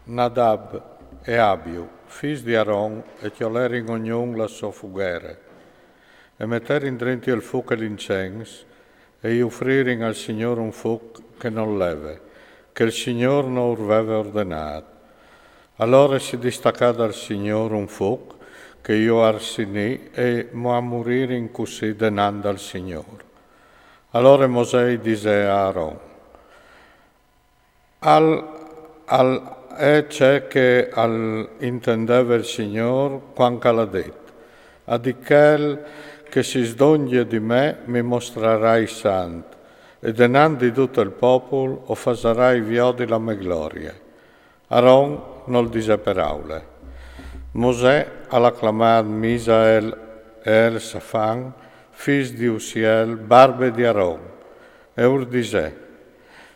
Nadab e Abiu, fils di Aaron, e chiolerin ognuno la sua fugere, e metterin dentro il fuoco l'incens, e offririn al Signore un fuoco che non leve, che il Signore non aveva ordinato. Allora si distaccò dal Signore un fuoco che io arsinì e mo a morire in così denando al Signore. Allora Mosè disse a Aaron, c'è che intendeva il Signore quando l'ha detto, a di quel che si sdogna di me mi mostrerai santo, e denando di tutto il popolo o fasarai viodi la mia gloria. Aaron non disse parole. Mosè ha acclamato Misael e El Safan, fils di Uziel, barbe di Aaron, e ur disse,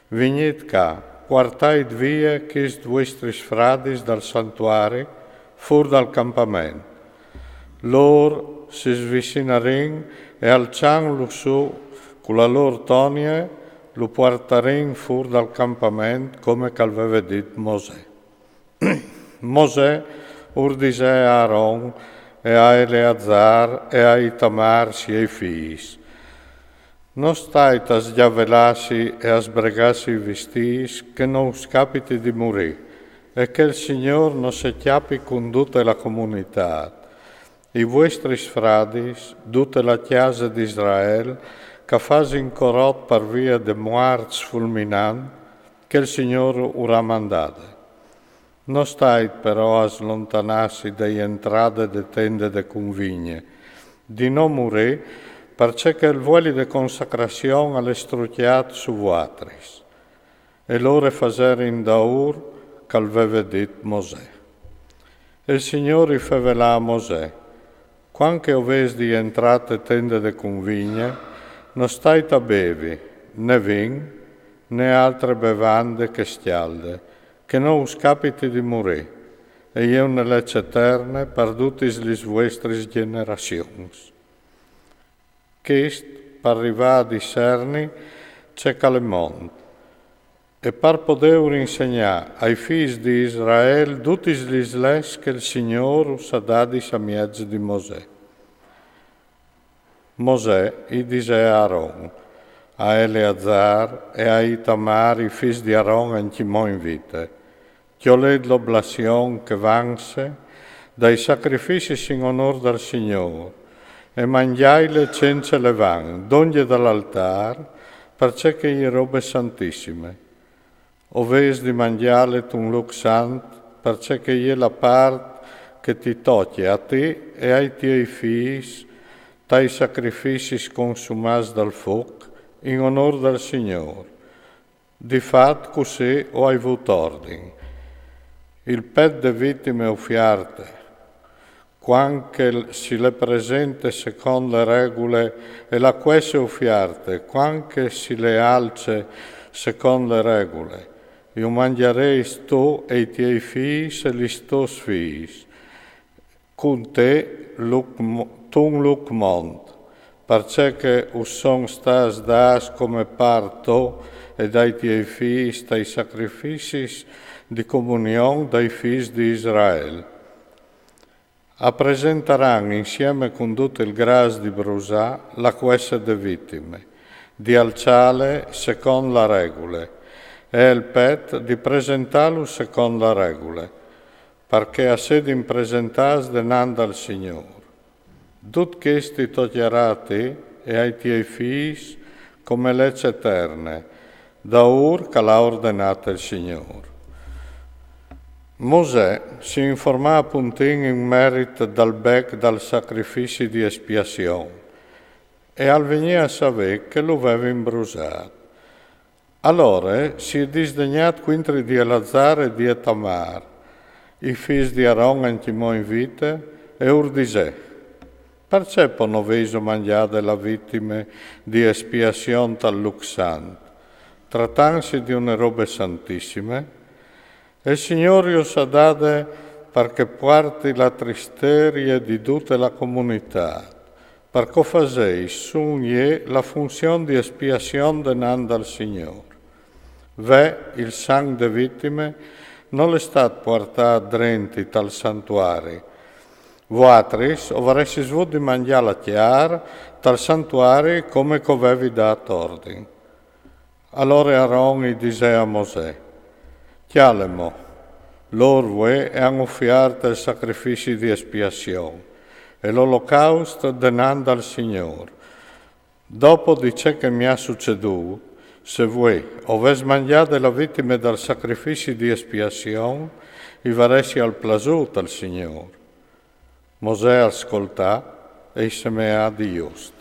venite qua, guardate via che vostri fradi dal santuario, fuori dal campamento. Loro si svicinarono e alzando su con la loro tonia, lo portarono fuori dal campamento come aveva detto Mosè. Mosè disse a Aaron e a Eleazar e a Itamar, suoi figli, non state a sgiavelarsi e a sbregarsi i vestiti che non scapiti di morire e che il Signore non si chiappi con tutta la comunità. I vostri fradi, tutta la chiesa di Israele, che fanno corrotto per via de morts fulminanti, che il Signore ora mandato. Non state però a slontanarsi dalle entrate de tende de convigne, di non morire, perché il vuoli de consacrazione alle strucchiate su vuatris. E loro fasero in daur che aveva detto Mosè. E il Signore fevelà a Mosè, quando ovesi di entrate tende de convigne, non stai a bevi, né vin, né altre bevande che stialde, che non scapiti di morire, e io ne legge eterne per tutte le vostre generazioni. Chist, per arrivare a discerni, c'è il mondo, e per poter insegnare ai figli di Israele tutte le leggi che il Signore ha dato a mezzo di Mosè. Mosè gli disse a Aaron, a Eleazar e a Itamar, i figli di Aaron, in Timò in vita, che ho letto l'oblazione che vanse dai sacrifici in onore del Signore, e mangiaile senza levan, donde dall'altare, perché gli robe santissime. Oves di mangiare un luc sant, perché gli è la parte che ti tocchi a te e ai tuoi figli, tai sacrifici consumati dal fuoco, in onore del Signore. Di fatto così ho avuto ordine. Il pet de vittime offiarte, quando si le presente secondo le regole, e la queste offiarte, quando si le alce secondo le regole, io mangerei tu e i tuoi figli e gli tuoi figli, con te un luc mont, perché son stas das come parto e dai tuoi figli stai sacrifici di comunione dai figli di Israele. Appresenteranno insieme con tutto il gras di brusà la questa de vittime, di alciale secondo la regole, e il pet di presentarlo secondo la regole, perché a sede in presentas denanda al Signore. Tut questi toglierà a te e ai tuoi figli come legge eterne, da ur che l'ha ordinata il Signore. Mosè si informò appuntin in merito dal bec dal sacrificio di espiazione e al venire a sapere che lo aveva imbrusato. Allora si è disdegnato quintri di Eleazar e di Itamar, i figli di Aaron in Timò in vita, e ur disse, perché non avete mangiato la vittima di espiazione tal luxant, trattandosi di una roba santissima? E il Signore os ha dato perché porti la tristeria di tutta la comunità, perché facei su la funzione di espiazione denanda al Signore. Ve il sangue de vittime non l'estat portat drenti tal santuari. Voatris overessi svut di mangiare la chiar tal santuari come covevi dat ordine. Allora Aaron gli disse a Mosè, chialemo, loro hanno offerto il sacrificio di espiazione e l'olocausto denando al Signore. Dopo di ciò che mi ha succeduto, se voi avesse mangiato la vittima del sacrificio di espiazione, vi varessi al plasuto al Signore. Mosè ascoltà e se me ha di giusto.